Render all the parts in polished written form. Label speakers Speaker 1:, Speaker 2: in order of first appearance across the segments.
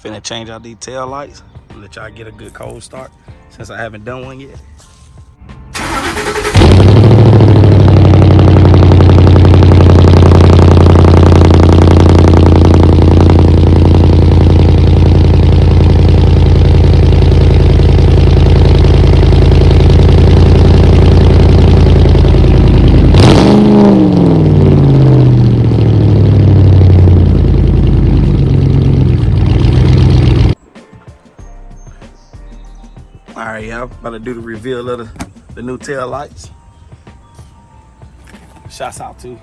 Speaker 1: Finna change out these tail lights. Let y'all get a good cold start since I haven't done one yet. All right, y'all, about to do the reveal of the new tail lights. Shouts out to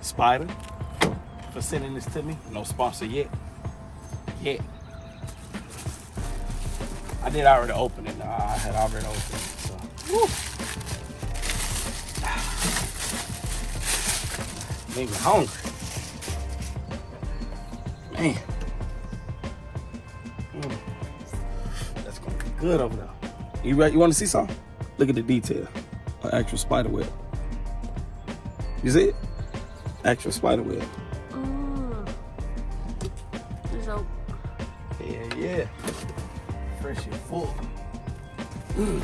Speaker 1: Spider for sending this to me. No sponsor yet. I did already open it. I had already opened it. So, woo. Made me hungry. Man. That's gonna be good over there. You ready? You want to see something? Look at the detail. An actual spider web. You see it? Actual spider web.
Speaker 2: So.
Speaker 1: Yeah. Fresh and full. Yeah.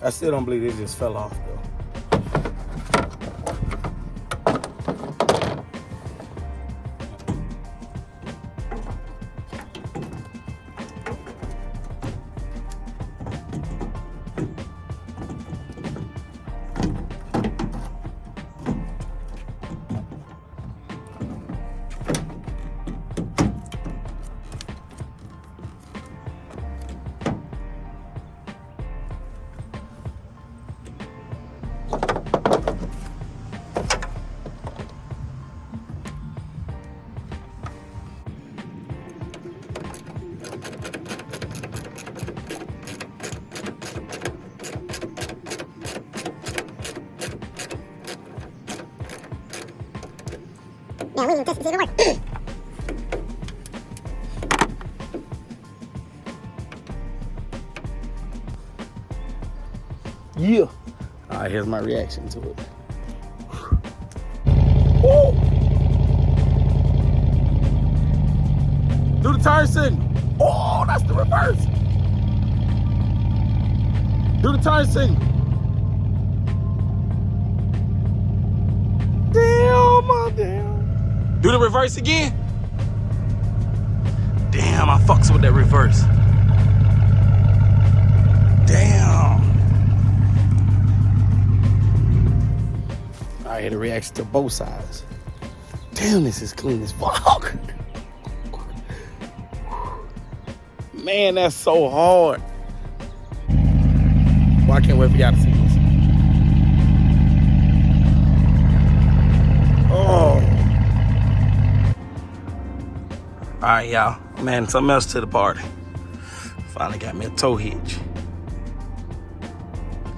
Speaker 1: I still don't believe it just fell off though.
Speaker 3: Yeah, we even tested to see if it works.
Speaker 1: Yeah. All right, here's my reaction to it. Woo! Do the turn signal. Oh, that's the reverse. Do the turn signal. Damn. Do the reverse again. Damn, I fucks with that reverse. Damn. I had a reaction to both sides. Damn, this is clean as fuck. Man, that's so hard. Well, I can't wait for y'all to see this. Oh. All right, y'all. Man, something else to the party. Finally got me a tow hitch.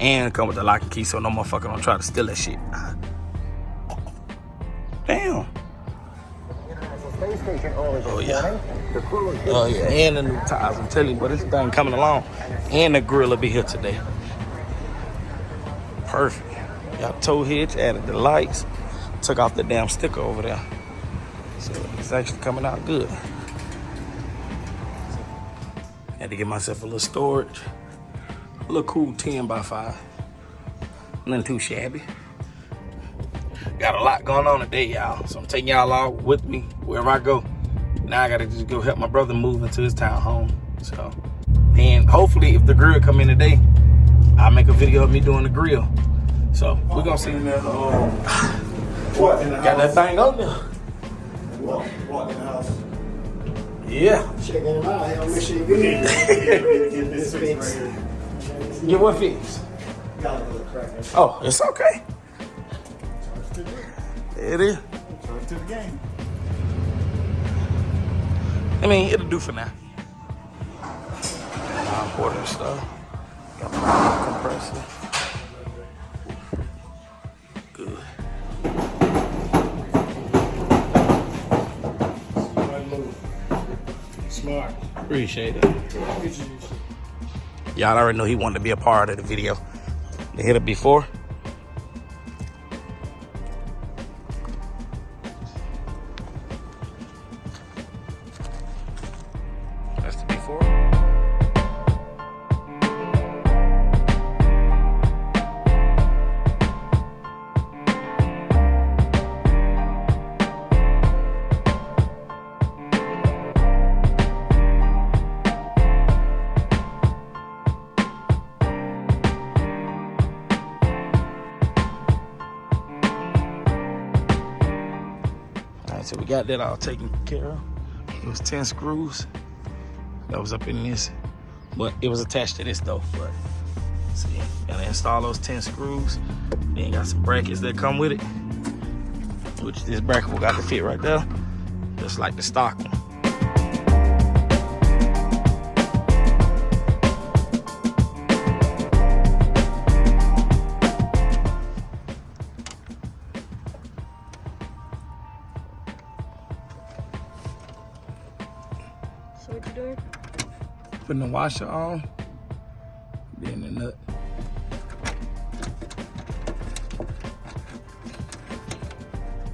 Speaker 1: And come with the lock and key so no motherfucker don't try to steal that shit. Damn.
Speaker 2: station early this
Speaker 1: Oh, yeah.
Speaker 2: morning. The crew is
Speaker 1: Oh, yeah. And the new tires. I'm telling you, but this thing coming along. And the grill will be here today. Perfect. Got tow hitch, added the lights, took off the damn sticker over there. So it's actually coming out good. Had to get myself a little storage. A little cool 10 by 5. Nothing too shabby. Got a lot going on today, y'all. So I'm taking y'all all with me wherever I go. Now I gotta just go help my brother move into his townhome. So, and hopefully if the grill come in today, I'll make a video of me doing the grill. So we're gonna see. What in the house? Got that thing on there.
Speaker 4: Walk in the house.
Speaker 1: Yeah.
Speaker 4: Check in my head. Make sure you get this fixed.
Speaker 1: Get what fixed?
Speaker 4: Got a little crack.
Speaker 1: Oh, it's okay. It is.
Speaker 4: Turn to the game.
Speaker 1: I mean, it'll do for now. I'm ordering stuff. Got my compressor. Good.
Speaker 4: Smart.
Speaker 1: Appreciate it. Y'all already know he wanted to be a part of the video. They hit it before. That's the before. So we got that all taken care of. It was 10 screws that was up in this, but it was attached to this though. But see, gotta install those 10 screws. Then got some brackets that come with it, which this bracket will got to fit right there, just like the stock one.
Speaker 5: So what you doing?
Speaker 1: Putting the washer on, then the nut.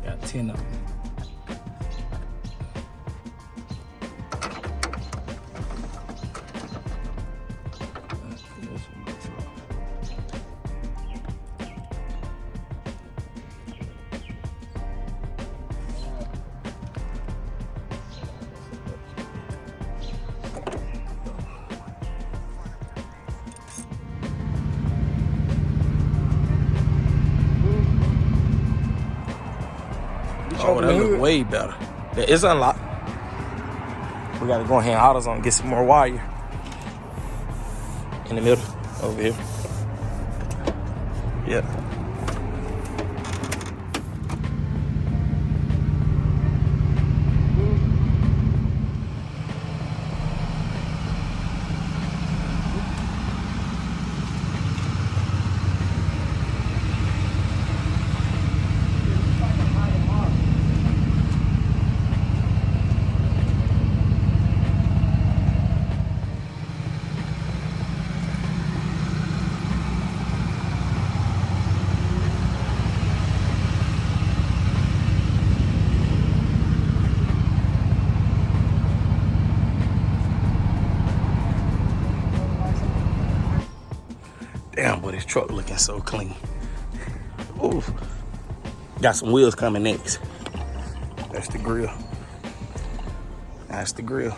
Speaker 1: Got 10 of them. Oh, that look way better. Yeah, it's unlocked. We gotta go ahead and AutoZone and get some more wire. In the middle, over here. Yeah. Damn, boy, this truck looking so clean. Ooh. Got some wheels coming next. That's the grill. That's the grill.